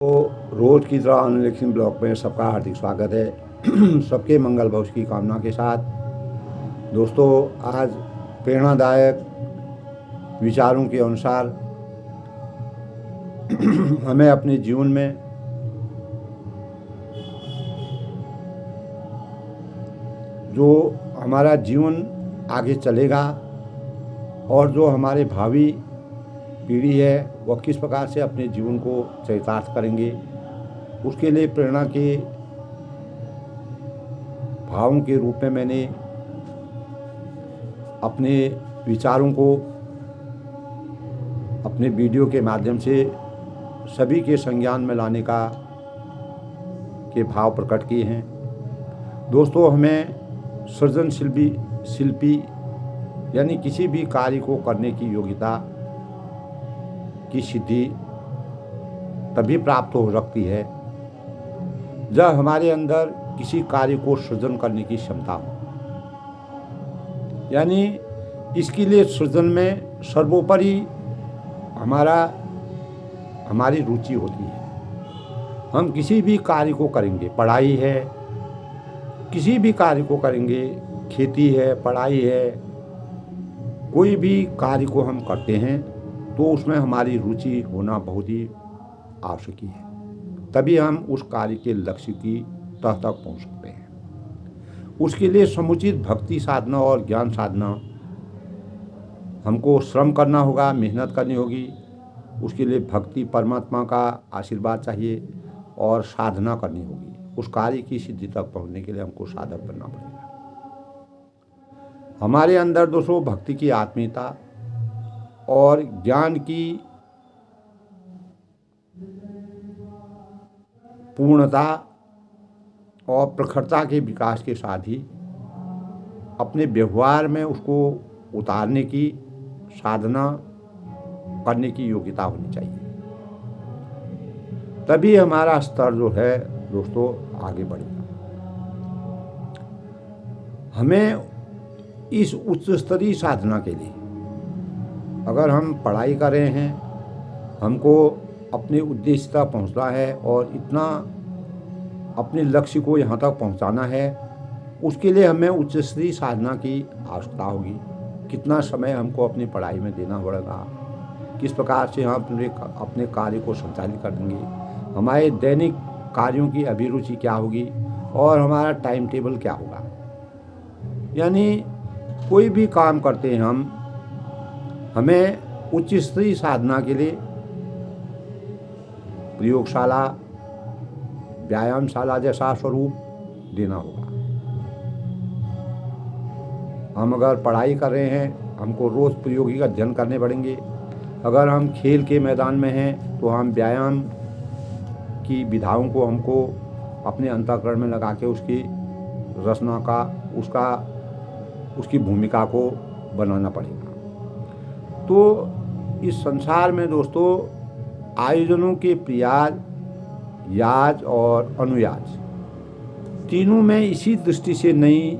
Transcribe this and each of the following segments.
तो रोज की तरह अनलिखित ब्लॉग में सबका हार्दिक स्वागत है। सबके मंगल भविष्य की कामना के साथ दोस्तों, आज प्रेरणादायक विचारों के अनुसार हमें अपने जीवन में जो हमारा जीवन आगे चलेगा और जो हमारे भावी पीढ़ी है वह किस प्रकार से अपने जीवन को चरितार्थ करेंगे, उसके लिए प्रेरणा के भावों के रूप में मैंने अपने विचारों को अपने वीडियो के माध्यम से सभी के संज्ञान में लाने के भाव प्रकट किए हैं। दोस्तों, हमें शिल्पी यानी किसी भी कार्य को करने की योग्यता की सिद्धि तभी प्राप्त हो सकती है जब हमारे अंदर किसी कार्य को सृजन करने की क्षमता हो। यानी इसके लिए सृजन में सर्वोपरि हमारी रुचि होती है। हम किसी भी कार्य को करेंगे, पढ़ाई है, किसी भी कार्य को करेंगे, खेती है, पढ़ाई है, कोई भी कार्य को हम करते हैं तो उसमें हमारी रुचि होना बहुत ही आवश्यक है। तभी हम उस कार्य के लक्ष्य की तह तक पहुंच सकते हैं। उसके लिए समुचित भक्ति साधना और ज्ञान साधना, हमको श्रम करना होगा, मेहनत करनी होगी। उसके लिए भक्ति, परमात्मा का आशीर्वाद चाहिए और साधना करनी होगी। उस कार्य की सिद्धि तक पहुंचने के लिए हमको साधक बनना पड़ेगा। हमारे अंदर दोस्तों भक्ति की आत्मीयता और ज्ञान की पूर्णता और प्रखरता के विकास के साथ ही अपने व्यवहार में उसको उतारने की साधना करने की योग्यता होनी चाहिए। तभी हमारा स्तर जो है दोस्तों आगे बढ़ेगा। हमें इस उच्च स्तरीय साधना के लिए, अगर हम पढ़ाई कर रहे हैं, हमको अपने उद्देश्य तक पहुंचना है और इतना अपने लक्ष्य को यहाँ तक पहुंचाना है, उसके लिए हमें उच्च स्तरीय साधना की आवश्यकता होगी। कितना समय हमको अपनी पढ़ाई में देना पड़ेगा, किस प्रकार से हम अपने कार्य को संचालित कर देंगे, हमारे दैनिक कार्यों की अभिरुचि क्या होगी और हमारा टाइम टेबल क्या होगा। यानी कोई भी काम करते हैं हमें उच्च स्तरीय साधना के लिए प्रयोगशाला, व्यायामशाला जैसा स्वरूप देना होगा। हम अगर पढ़ाई कर रहे हैं, हमको रोज़ प्रयोगी का अध्ययन करने पड़ेंगे। अगर हम खेल के मैदान में हैं तो हम व्यायाम की विधाओं को हमको अपने अंतःकरण में लगा के उसकी रचना का, उसकी भूमिका को बनाना पड़ेगा। तो इस संसार में दोस्तों आयोजनों के प्रयास, याज और अनुयाज तीनों में इसी दृष्टि से नई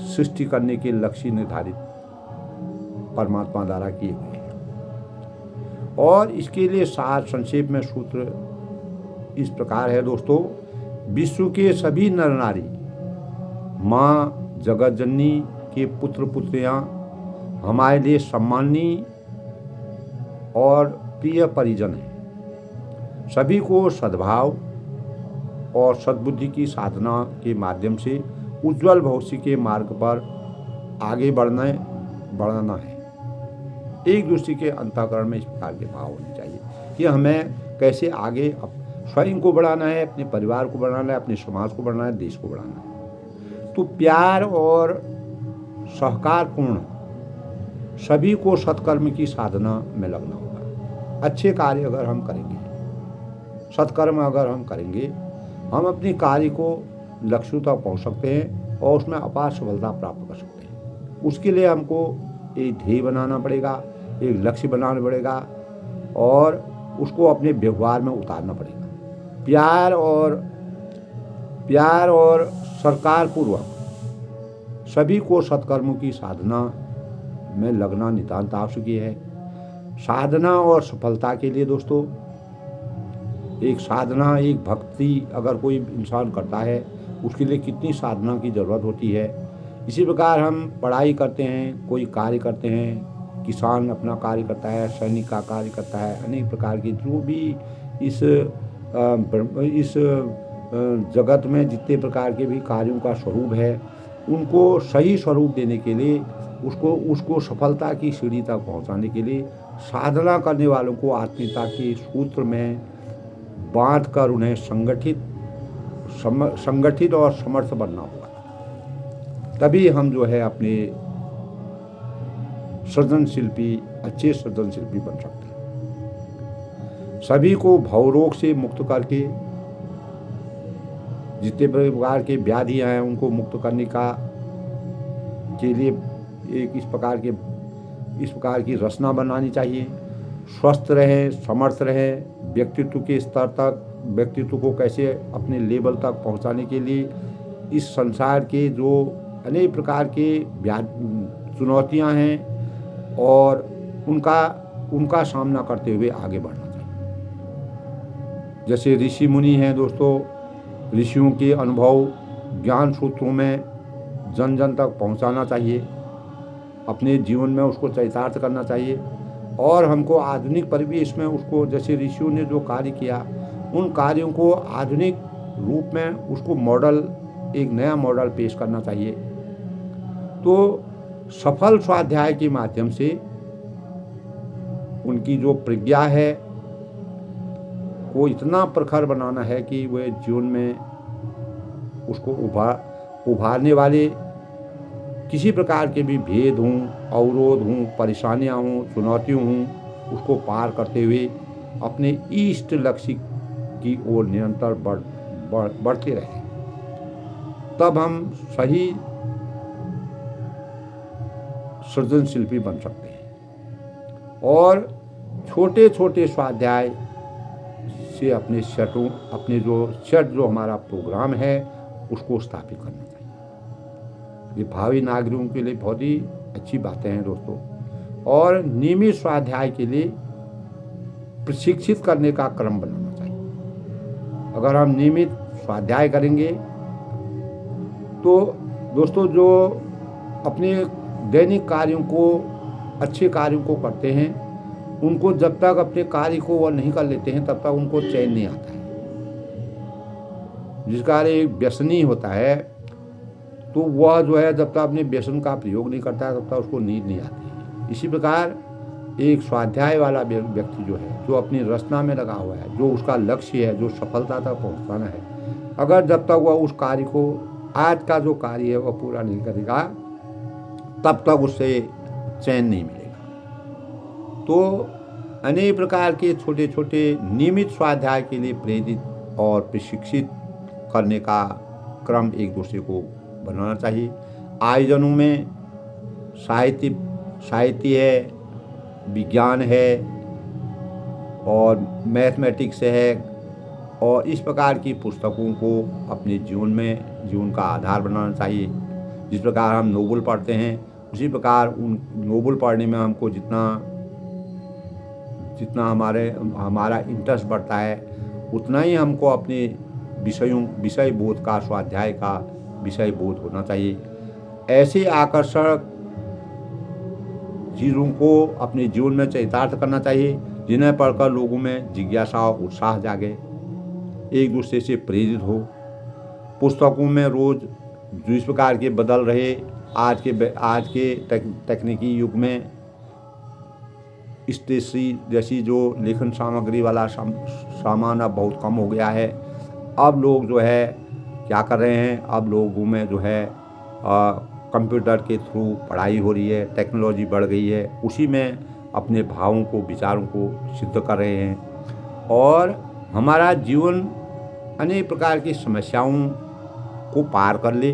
सृष्टि करने के लक्ष्य निर्धारित परमात्मा द्वारा किए हुए हैं। और इसके लिए सार संक्षेप में सूत्र इस प्रकार है दोस्तों। विश्व के सभी नर नारी माँ जगत जननी के पुत्र पुत्रियाँ हमारे लिए सम्माननीय और प्रिय परिजन हैं। सभी को सद्भाव और सद्बुद्धि की साधना के माध्यम से उज्जवल भविष्य के मार्ग पर आगे बढ़ना है। एक दूसरे के अंतःकरण में इस प्रकार के भाव होने चाहिए कि हमें कैसे आगे स्वयं को बढ़ाना है, अपने परिवार को बढ़ाना है, अपने समाज को बढ़ाना है, देश को बढ़ाना है। तो प्यार और सहकारपूर्ण सभी को सत्कर्म की साधना में लगना होगा। अच्छे कार्य अगर हम करेंगे, सत्कर्म अगर हम करेंगे, हम अपने कार्य को लक्ष्य तक पहुंच सकते हैं और उसमें अपार सफलता प्राप्त कर सकते हैं। उसके लिए हमको एक ध्येय बनाना पड़ेगा, एक लक्ष्य बनाना पड़ेगा और उसको अपने व्यवहार में उतारना पड़ेगा। प्यार और सरकार पूर्वक सभी को सत्कर्मों की साधना में लगना नितांत आवश्यक है। साधना और सफलता के लिए दोस्तों एक साधना, एक भक्ति अगर कोई इंसान करता है उसके लिए कितनी साधना की ज़रूरत होती है। इसी प्रकार हम पढ़ाई करते हैं, कोई कार्य करते हैं, किसान अपना कार्य करता है, सैनिक का कार्य करता है, अनेक प्रकार के जो भी इस जगत में जितने प्रकार के भी कार्यों का स्वरूप है, उनको सही स्वरूप देने के लिए, उसको सफलता की सीढ़ी तक पहुंचाने के लिए साधना करने वालों को आत्मीयता के सूत्र में बांध कर उन्हें संगठित और समर्थ बनना होगा। तभी हम जो है अपने अच्छे सृजन शिल्पी बन सकते हैं। सभी को भवरोग से मुक्त करके, जितने प्रकार के व्याधियां हैं उनको मुक्त करने के लिए एक इस प्रकार की रचना बनानी चाहिए। स्वस्थ रहे, समर्थ रहे, व्यक्तित्व के स्तर तक, व्यक्तित्व को कैसे अपने लेवल तक पहुंचाने के लिए इस संसार के जो अनेक प्रकार के चुनौतियां हैं और उनका सामना करते हुए आगे बढ़ना चाहिए। जैसे ऋषि मुनि हैं दोस्तों, ऋषियों के अनुभव ज्ञान सूत्रों में जन जन तक पहुंचाना चाहिए, अपने जीवन में उसको चरितार्थ करना चाहिए। और हमको आधुनिक परिवेश में उसको, जैसे ऋषियों ने जो कार्य किया, उन कार्यों को आधुनिक रूप में उसको एक नया मॉडल पेश करना चाहिए। तो सफल स्वाध्याय के माध्यम से उनकी जो प्रज्ञा है वो इतना प्रखर बनाना है कि वह जीवन में उसको उभारने वाले किसी प्रकार के भी भेद हों, अवरोध हों, परेशानियां हों, चुनौतियां हों, उसको पार करते हुए अपने इष्ट लक्ष्य की ओर निरंतर बढ़ते रहें। तब हम सही सृजन शिल्पी बन सकते हैं। और छोटे छोटे स्वाध्याय से अपने जो हमारा प्रोग्राम है उसको स्थापित करना चाहिए। ये भावी नागरिकों के लिए बहुत ही अच्छी बातें हैं दोस्तों। और नियमित स्वाध्याय के लिए प्रशिक्षित करने का क्रम बनाना चाहिए। अगर हम नियमित स्वाध्याय करेंगे तो दोस्तों जो अपने दैनिक कार्यों को, अच्छे कार्यों को करते हैं, उनको जब तक अपने कार्य को वह नहीं कर लेते हैं तब तक उनको चैन नहीं आता है। जिसका एक व्यसनी होता है तो वह जो है जब तक अपने व्यसन का प्रयोग नहीं करता है तब तक उसको नींद नहीं आती है। इसी प्रकार एक स्वाध्याय वाला व्यक्ति जो है, जो अपनी रचना में लगा हुआ है, जो उसका लक्ष्य है, जो सफलता तक पहुंचाना है, अगर जब तक वह उस कार्य को, आज का जो कार्य है वह पूरा नहीं करेगा तब तक उससे चैन नहीं मिलेगा। तो अनेक प्रकार के छोटे छोटे नियमित स्वाध्याय के लिए प्रेरित और प्रशिक्षित करने का क्रम एक दूसरे को बनाना चाहिए। आयोजनों में साहित्य है, विज्ञान है और मैथमेटिक्स है, और इस प्रकार की पुस्तकों को अपने जीवन का आधार बनाना चाहिए। जिस प्रकार हम नोवेल पढ़ते हैं उसी प्रकार उन नोवेल पढ़ने में हमको जितना हमारा इंटरेस्ट बढ़ता है उतना ही हमको अपने विषय बोध का, स्वाध्याय का विषय बोध होना चाहिए। ऐसे आकर्षक चीज़ों को अपने जीवन में चरितार्थ करना चाहिए जिन्हें पढ़कर लोगों में जिज्ञासा और उत्साह जागे, एक दूसरे से प्रेरित हो। पुस्तकों में रोज जो इस प्रकार के बदल रहे आज के तकनीकी युग में स्टेशनरी जैसी जो लेखन सामग्री वाला सामान अब बहुत कम हो गया है। अब लोग जो है क्या कर रहे हैं, अब लोगों में जो है कंप्यूटर के थ्रू पढ़ाई हो रही है, टेक्नोलॉजी बढ़ गई है, उसी में अपने भावों को, विचारों को सिद्ध कर रहे हैं। और हमारा जीवन अनेक प्रकार की समस्याओं को पार कर ले,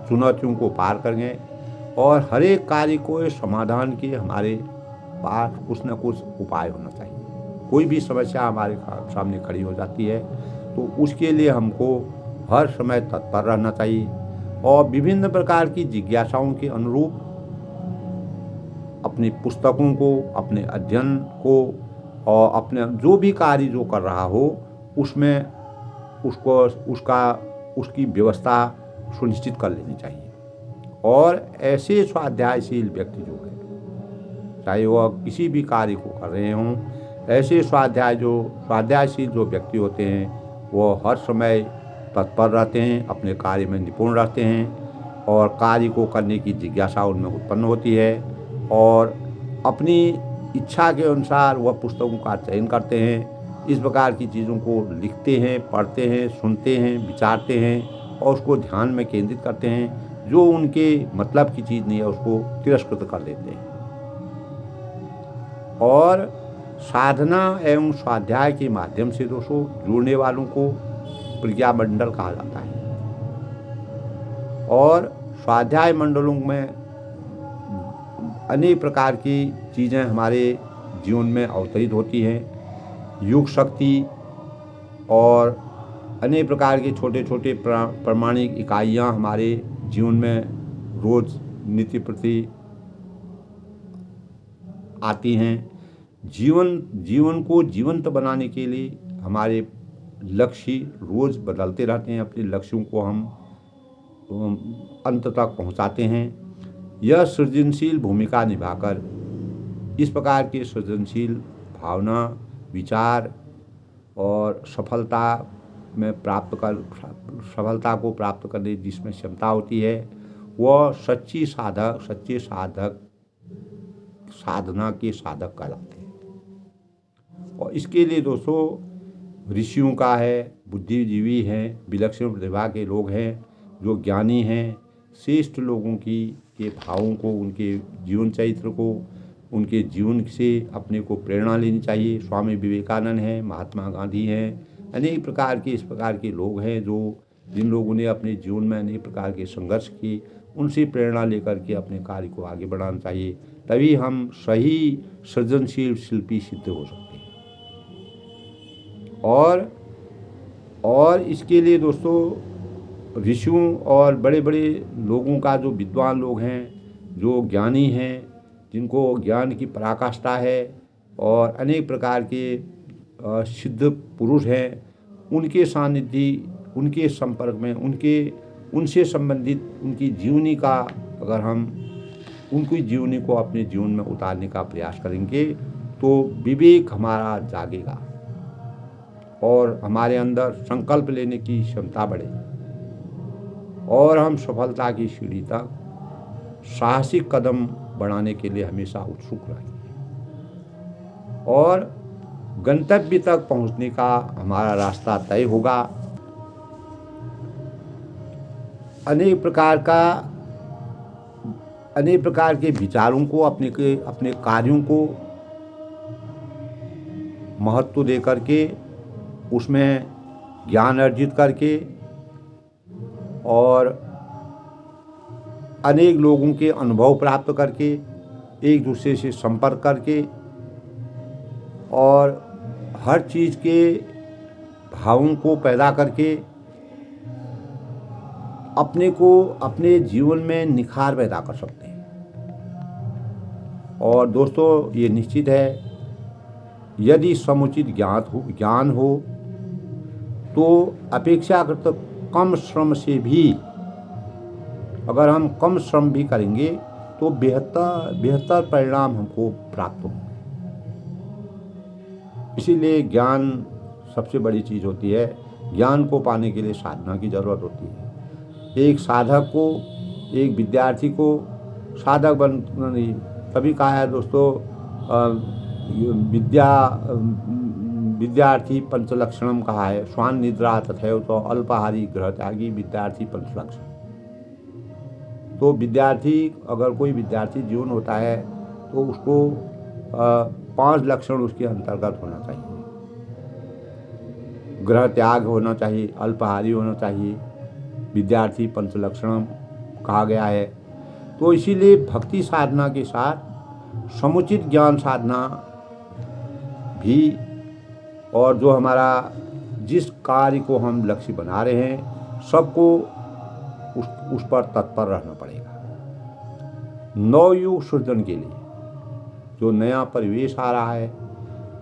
चुनौतियों को पार करेंगे और हर एक कार्य को समाधान के हमारे पास कुछ न कुछ उपाय होना चाहिए। कोई भी समस्या हमारे सामने खड़ी हो जाती है तो उसके लिए हमको हर समय तत्पर रहना चाहिए और विभिन्न प्रकार की जिज्ञासाओं के अनुरूप अपनी पुस्तकों को, अपने अध्ययन को और अपने जो भी कार्य जो कर रहा हो उसमें उसकी व्यवस्था सुनिश्चित कर लेनी चाहिए। और ऐसे स्वाध्यायशील व्यक्ति जो है, चाहे वह किसी भी कार्य को कर रहे हों, ऐसे स्वाध्यायशील जो व्यक्ति होते हैं वो हर समय तत्पर रहते हैं, अपने कार्य में निपुण रहते हैं और कार्य को करने की जिज्ञासा उनमें उत्पन्न होती है और अपनी इच्छा के अनुसार वह पुस्तकों का चयन करते हैं। इस प्रकार की चीज़ों को लिखते हैं, पढ़ते हैं, सुनते हैं, विचारते हैं और उसको ध्यान में केंद्रित करते हैं। जो उनके मतलब की चीज़ नहीं है उसको तिरस्कृत कर देते हैं। और साधना एवं स्वाध्याय के माध्यम से दोस्तों जुड़ने वालों को प्रज्ञा मंडल कहा जाता है। और स्वाध्याय मंडलों में अनेक प्रकार की चीज़ें हमारे जीवन में अवतरित होती हैं। युग शक्ति और अनेक प्रकार के छोटे छोटे प्रमाणिक इकाइयाँ हमारे जीवन में रोज़ नित्य प्रति आती हैं। जीवन को जीवंत बनाने के लिए हमारे लक्ष्य रोज़ बदलते रहते हैं। अपने लक्ष्यों को हम अंत तक पहुंचाते हैं। यह सृजनशील भूमिका निभाकर इस प्रकार के सृजनशील भावना, विचार और सफलता को प्राप्त करने जिसमें क्षमता होती है वह सच्चे साधना के साधक कहलाते हैं। और इसके लिए दोस्तों ऋषियों का है, बुद्धिजीवी हैं, विलक्षण प्रतिभा के लोग हैं, जो ज्ञानी हैं, श्रेष्ठ लोगों के भावों को, उनके जीवन चरित्र को, उनके जीवन से अपने को प्रेरणा लेनी चाहिए। स्वामी विवेकानंद हैं, महात्मा गांधी हैं, अनेक प्रकार के इस प्रकार के लोग हैं जिन लोगों ने अपने जीवन में अनेक प्रकार के संघर्ष किए, उनसे प्रेरणा लेकर के अपने कार्य को आगे बढ़ाना चाहिए। तभी हम सही सृजनशील शिल्पी सिद्ध हो सकते हैं। और इसके लिए दोस्तों ऋषियों और बड़े बड़े लोगों का, जो विद्वान लोग हैं, जो ज्ञानी हैं, जिनको ज्ञान की पराकाष्ठा है और अनेक प्रकार के सिद्ध पुरुष हैं, उनके सानिध्य, उनके संपर्क में, उनसे संबंधित उनकी जीवनी का अगर हम उनकी जीवनी को अपने जीवन में उतारने का प्रयास करेंगे तो विवेक हमारा जागेगा और हमारे अंदर संकल्प लेने की क्षमता बढ़ेगी और हम सफलता की सीढ़ी तक साहसिक कदम बढ़ाने के लिए हमेशा उत्सुक रहेंगे और गंतव्य तक पहुंचने का हमारा रास्ता तय होगा। अनेक प्रकार के विचारों को, अपने कार्यों को महत्व दे करके, उसमें ज्ञान अर्जित करके और अनेक लोगों के अनुभव प्राप्त करके, एक दूसरे से संपर्क करके और हर चीज़ के भावों को पैदा करके अपने जीवन में निखार पैदा कर सकते हैं। और दोस्तों ये निश्चित है, यदि समुचित ज्ञान हो तो अपेक्षाकृत कम श्रम से भी, अगर हम कम श्रम भी करेंगे तो बेहतर परिणाम हमको प्राप्त होंगे। इसीलिए ज्ञान सबसे बड़ी चीज़ होती है। ज्ञान को पाने के लिए साधना की ज़रूरत होती है। एक साधक को, एक विद्यार्थी को साधक बनना, तभी कहा है दोस्तों, विद्यार्थी पंचलक्षणम कहा है, स्वान निद्रा तथैव तो अल्पाहारी गृह त्यागी विद्यार्थी पंचलक्षण। तो विद्यार्थी, अगर कोई विद्यार्थी जीवन होता है तो उसको 5 लक्षण उसके अंतर्गत होना चाहिए। गृह त्याग होना चाहिए, अल्पाहारी होना चाहिए, विद्यार्थी पंचलक्षणम कहा गया है। तो इसीलिए भक्ति साधना के साथ समुचित ज्ञान साधना भी, और जो हमारा जिस कार्य को हम लक्ष्य बना रहे हैं सबको उस पर तत्पर रहना पड़ेगा। नवयुग सृजन के लिए जो नया परिवेश आ रहा है,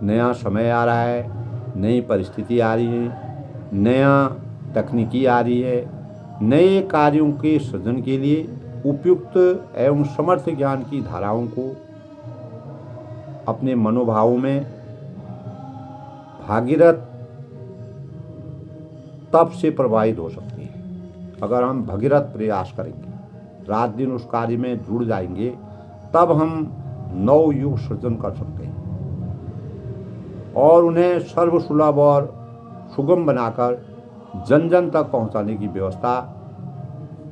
नया समय आ रहा है, नई परिस्थिति आ रही है, नया तकनीकी आ रही है, नए कार्यों के सृजन के लिए उपयुक्त एवं समर्थ ज्ञान की धाराओं को अपने मनोभावों में भागीरथ तप से प्रभावित हो सकती है। अगर हम भगीरथ प्रयास करेंगे, रात दिन उस कार्य में जुड़ जाएंगे, तब हम नव युग सृजन कर सकते हैं और उन्हें सर्वसुलभ और सुगम बनाकर जन जन तक पहुंचाने की व्यवस्था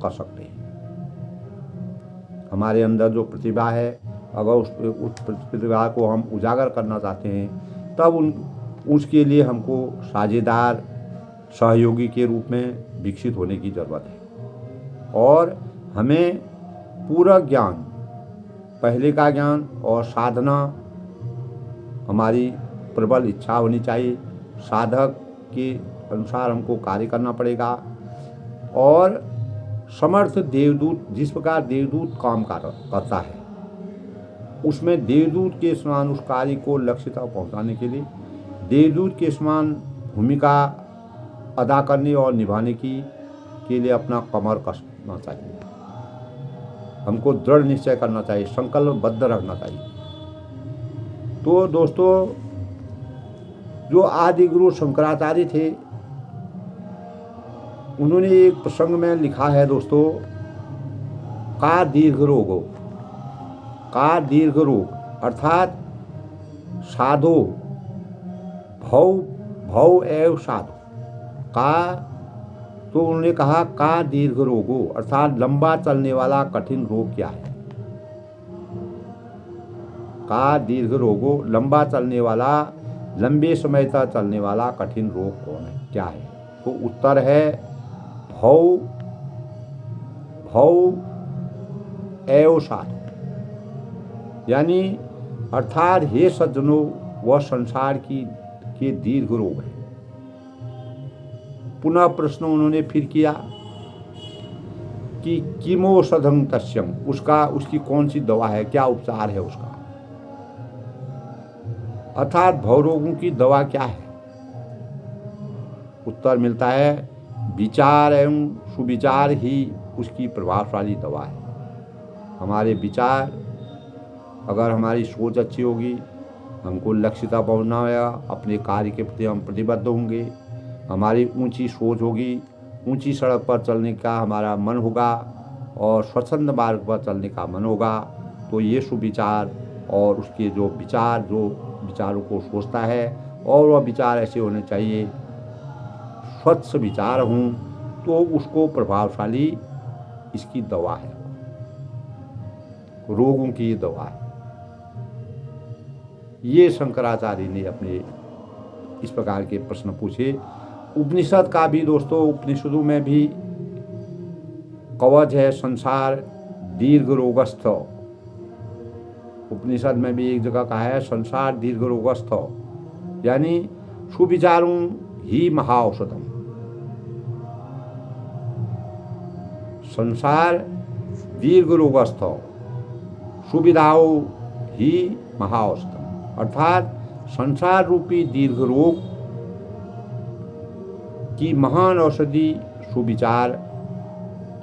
कर सकते हैं। हमारे अंदर जो प्रतिभा है, अगर उस प्रतिभा को हम उजागर करना चाहते हैं, तब उसके लिए हमको साझेदार सहयोगी के रूप में विकसित होने की ज़रूरत है और हमें पूरा ज्ञान, पहले का ज्ञान और साधना, हमारी प्रबल इच्छा होनी चाहिए। साधक के अनुसार हमको कार्य करना पड़ेगा और समर्थ देवदूत, जिस प्रकार देवदूत काम करता है, उसमें देवदूत के समान उस कार्य को लक्ष्य तक पहुँचाने के लिए देवदूत के समान भूमिका अदा करने और निभाने के लिए अपना कमर कसना चाहिए। हमको दृढ़ निश्चय करना चाहिए, संकल्पबद्ध रहना चाहिए। तो दोस्तों, जो आदि गुरु शंकराचार्य थे, उन्होंने एक प्रसंग में लिखा है दोस्तों, का दीर्घ रोगो, का दीर्घ रोग अर्थात साधो भव भव एव साधो का। तो उन्होंने कहा का दीर्घ रोगो अर्थात लंबा चलने वाला कठिन रोग क्या है। का दीर्घ रोगो, लंबा चलने वाला, लंबे समय तक चलने वाला कठिन रोग कौन है, क्या है? तो उत्तर है भव भव एव साधो, यानी अर्थात हे सज्जनों, वह संसार के दीर्घ रोग है। पुनः प्रश्न उन्होंने फिर किया कि किमोषधं तस्यं, उसकी कौन सी दवा है, क्या उपचार है उसका, अर्थात भवरोगों की दवा क्या है? उत्तर मिलता है विचार एवं सुविचार ही उसकी प्रभावशाली दवा है। हमारे विचार, अगर हमारी सोच अच्छी होगी, हमको लक्ष्य तक पहुँचना होगा, अपने कार्य के प्रति हम प्रतिबद्ध होंगे, हमारी ऊंची सोच होगी, ऊंची सड़क पर चलने का हमारा मन होगा और स्वच्छंद मार्ग पर चलने का मन होगा, तो ये सुविचार और उसके जो विचारों को सोचता है और वह विचार ऐसे होने चाहिए, स्वच्छ विचार हों, तो उसको प्रभावशाली इसकी दवा है, रोगों की दवा है। ये शंकराचार्य ने अपने इस प्रकार के प्रश्न पूछे। उपनिषद का भी दोस्तों, उपनिषदों में भी कवच है संसार दीर्घ रोगस्थ। उपनिषद में भी एक जगह कहा है संसार दीर्घ रोगस्थ, यानी सुविचारों ही महाऔषधम। संसार दीर्घ रोगस्थ, सुविधाओं ही महाऔषधम, अर्थात संसार रूपी दीर्घ रोग की महान औषधि सुविचार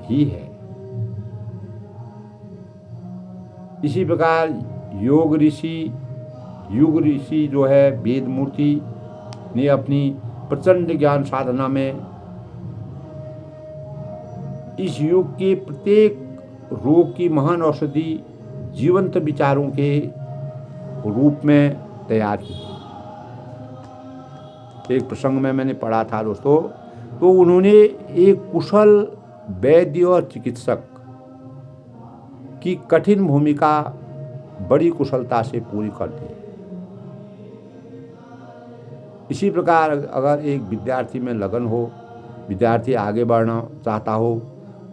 ही है। इसी प्रकार युग ऋषि जो है वेद मूर्ति ने अपनी प्रचंड ज्ञान साधना में इस युग के प्रत्येक रोग की महान औषधि जीवंत विचारों के रूप में तैयार की। एक प्रसंग में मैंने पढ़ा था दोस्तों, तो उन्होंने एक कुशल वैद्य और चिकित्सक की कठिन भूमिका बड़ी कुशलता से पूरी कर दी। इसी प्रकार अगर एक विद्यार्थी में लगन हो, विद्यार्थी आगे बढ़ना चाहता हो,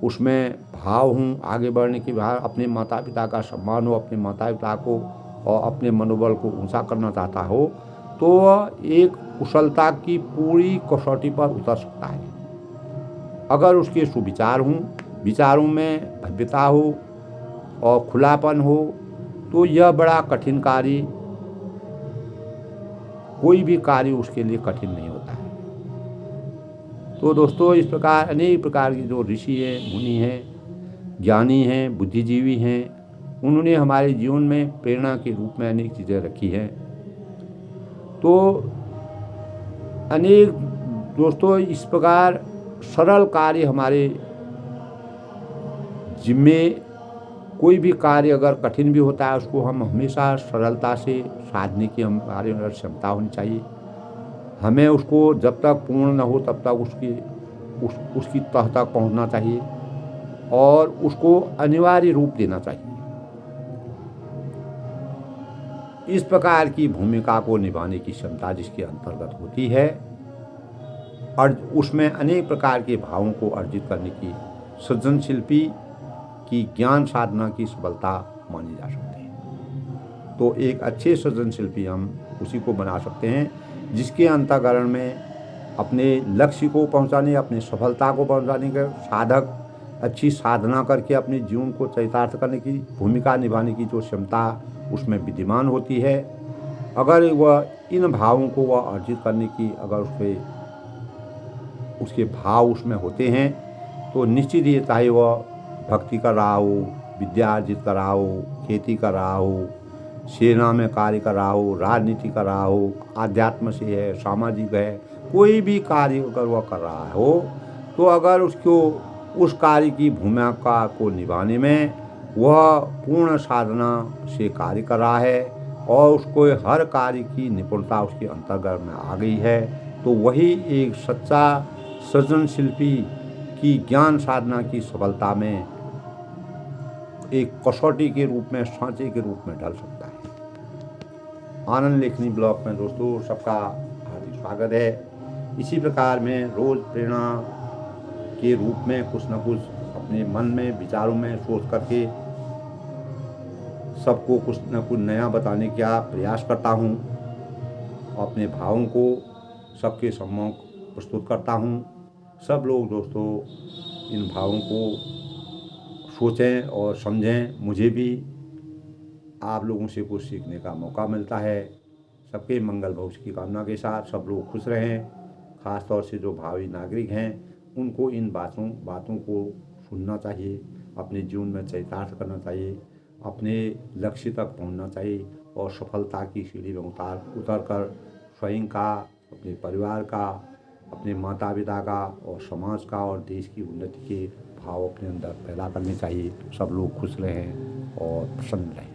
उसमें भाव हूँ आगे बढ़ने की, भाव अपने माता पिता का सम्मान हो, अपने माता पिता को और अपने मनोबल को ऊंचा करना चाहता हो, तो वह एक कुशलता की पूरी कसौटी पर उतर सकता है। अगर उसके सुविचार हों, विचारों में भव्यता हो और खुलापन हो, तो यह बड़ा कठिन कार्य कोई भी कार्य उसके लिए कठिन नहीं होता है। तो दोस्तों, इस प्रकार अनेक प्रकार की जो ऋषि हैं, मुनि हैं, ज्ञानी हैं, बुद्धिजीवी हैं, उन्होंने हमारे जीवन में प्रेरणा के रूप में अनेक चीज़ें रखी हैं। तो अनेक दोस्तों, इस प्रकार सरल कार्य हमारे जिम्मे, कोई भी कार्य अगर कठिन भी होता है उसको हम हमेशा सरलता से साधने की हमारे अंदर क्षमता होनी चाहिए। हमें उसको जब तक पूर्ण न हो तब तक उसकी तह तक पहुंचना चाहिए और उसको अनिवार्य रूप देना चाहिए। इस प्रकार की भूमिका को निभाने की क्षमता जिसके अंतर्गत होती है और उसमें अनेक प्रकार के भावों को अर्जित करने की सृजनशिल्पी की ज्ञान साधना की सफलता मानी जा सकती है। तो एक अच्छे सृजनशिल्पी हम उसी को बना सकते हैं जिसके अंतःकरण में अपने लक्ष्य को पहुंचाने, अपनी सफलता को पहुंचाने के साधक अच्छी साधना करके अपने जीवन को चरितार्थ करने की भूमिका निभाने की जो क्षमता उसमें विद्यमान होती है, अगर वह इन भावों को वह अर्जित करने की अगर उसके भाव उसमें होते हैं तो निश्चित ही, चाहे वह भक्ति कर रहा हो, विद्या अर्जित कर रहा हो, खेती कर रहा हो, सेना में कार्य कर रहा हो, राजनीति कर रहा हो, आध्यात्म से है, सामाजिक है, कोई भी कार्य अगर वह कर रहा हो तो अगर उसको उस कार्य की भूमिका को निभाने में वह पूर्ण साधना से कार्य कर रहा है और उसको हर कार्य की निपुणता उसके अंतर्गत में आ गई है, तो वही एक सच्चा सृजनशिल्पी की ज्ञान साधना की सफलता में एक कसौटी के रूप में, सांचे के रूप में ढल सकता है। आनंद लेखनी ब्लॉग में दोस्तों सबका हार्दिक स्वागत है। इसी प्रकार में रोज़ प्रेरणा के रूप में कुछ न कुछ अपने मन में, विचारों में सोच करके सबको कुछ न कुछ नया बताने का प्रयास करता हूँ। अपने भावों को सबके सम्मुख प्रस्तुत करता हूँ। सब लोग दोस्तों इन भावों को सोचें और समझें। मुझे भी आप लोगों से कुछ सीखने का मौका मिलता है। सबके मंगल भविष्य की कामना के साथ सब लोग खुश रहें। ख़ास तौर से जो भावी नागरिक हैं उनको इन बातों को सुनना चाहिए, अपने जीवन में चरितार्थ करना चाहिए, अपने लक्ष्य तक पहुंचना चाहिए और सफलता की सीढ़ी में उतर कर स्वयं का, अपने परिवार का, अपने माता पिता का और समाज का और देश की उन्नति के भाव अपने अंदर पैदा करने चाहिए। सब लोग खुश रहें और प्रसन्न रहें।